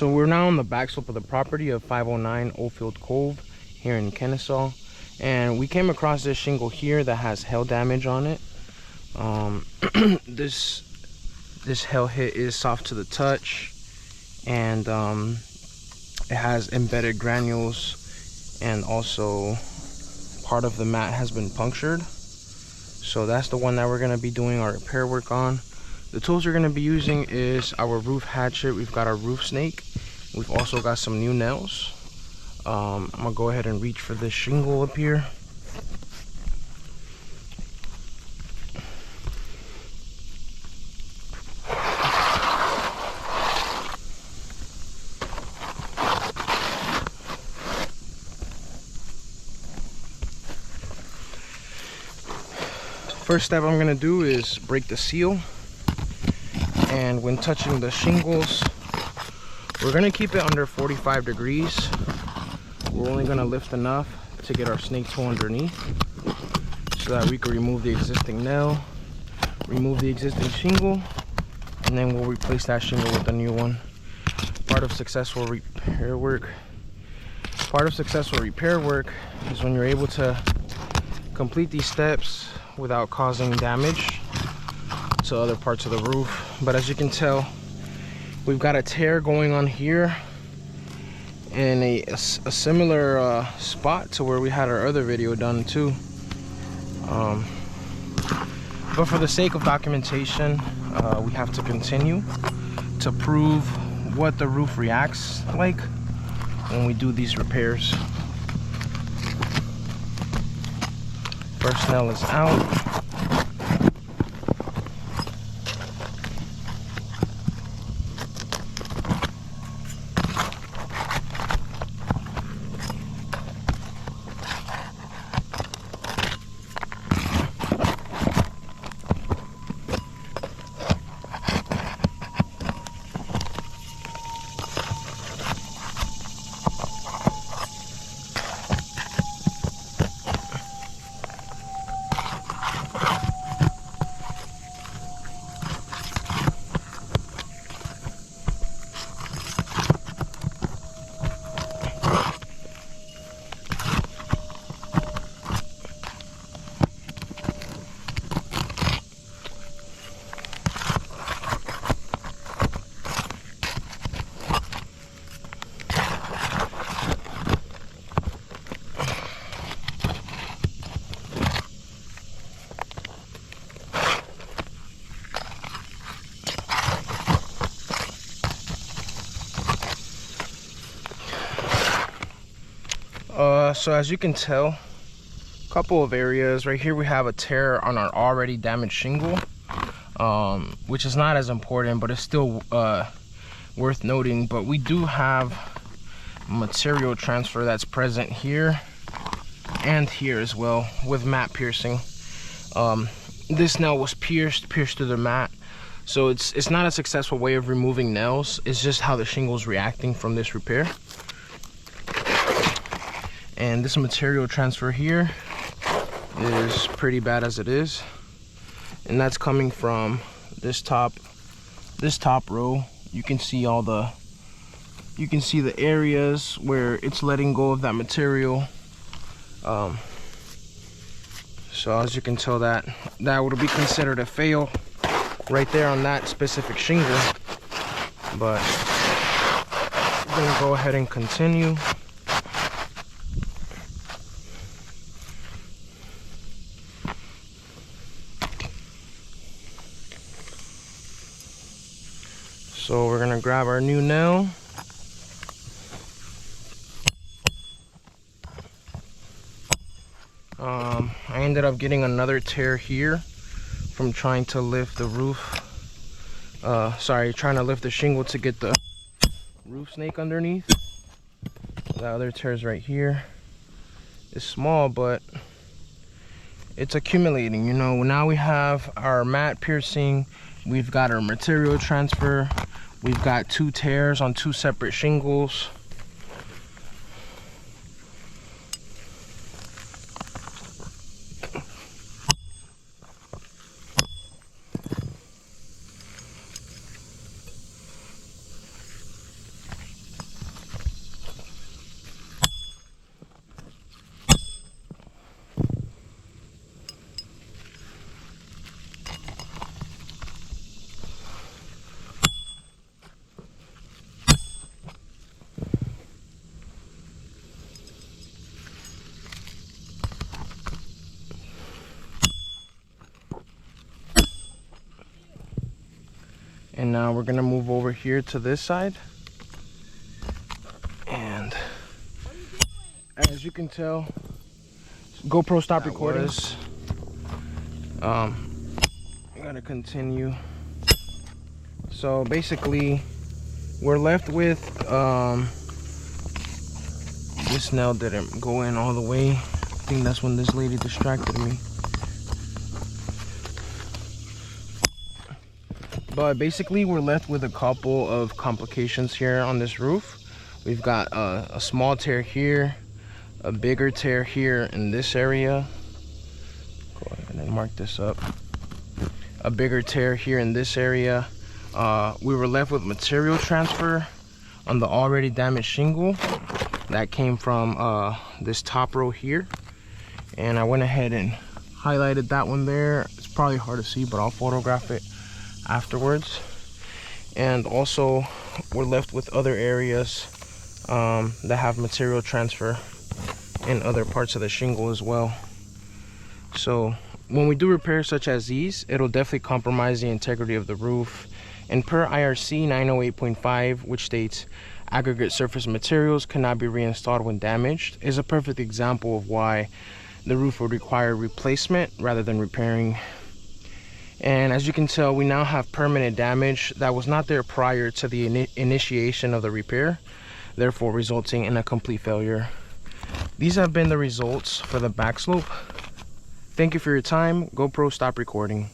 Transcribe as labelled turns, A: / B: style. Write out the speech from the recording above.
A: So we're now on the back slope of the property of 509 Oldfield Cove here in Kennesaw, and we came across this shingle here that has hail damage on it. This hail hit is soft to the touch, and it has embedded granules, and also part of the mat has been punctured. So that's the one that we're going to be doing our repair work on. The tools we're going to be using is our roof hatchet. We've got our roof snake. We've also got some new nails. I'm going to go ahead and reach for this shingle up here. First step I'm going to do is break the seal. And when touching the shingles, we're going to keep it under 45 degrees. We're only going to lift enough to get our snake toe underneath so that we can remove the existing nail, remove the existing shingle, and then we'll replace that shingle with a new one. Part of successful repair work is when you're able to complete these steps without causing damage to other parts of the roof. But as you can tell, we've got a tear going on here in a similar spot to where we had our other video done too. But for the sake of documentation, we have to continue to prove what the roof reacts like when we do these repairs. First nail is out. So as you can tell, a couple of areas right here, we have a tear on our already damaged shingle, which is not as important, but it's still worth noting. But we do have material transfer that's present here and here as well with mat piercing. This nail was pierced through the mat, so it's not a successful way of removing nails. It's just how the shingle's reacting from this repair. And this material transfer here is pretty bad as it is, and that's coming from this top row. You can see the areas where it's letting go of that material. So as you can tell, that would be considered a fail right there on that specific shingle. But we're gonna go ahead and continue. So we're gonna grab our new nail. I ended up getting another tear here from trying to lift the roof. Trying to lift the shingle to get the roof snake underneath. The other tear's right here. It's small, but it's accumulating. You know, now we have our mat piercing, we've got our material transfer, we've got 2 tears on 2 separate shingles. And now we're gonna move over here to this side. And as you can tell, GoPro stop recording. I'm gonna continue. So basically, we're left with this nail didn't go in all the way. I think that's when this lady distracted me. But basically, we're left with a couple of complications here on this roof. We've got a small tear here, a bigger tear here in this area. Go ahead and mark this up. A bigger tear here in this area. We were left with material transfer on the already damaged shingle that came from this top row here. And I went ahead and highlighted that one there. It's probably hard to see, but I'll photograph it afterwards. And also, we're left with other areas that have material transfer in other parts of the shingle as well. So when we do repairs such as these, it'll definitely compromise the integrity of the roof. And per IRC 908.5, which states aggregate surface materials cannot be reinstalled when damaged, is a perfect example of why the roof would require replacement rather than repairing. And as you can tell, we now have permanent damage that was not there prior to the initiation of the repair, therefore resulting in a complete failure. These have been the results for the back slope. Thank you for your time. GoPro stop recording.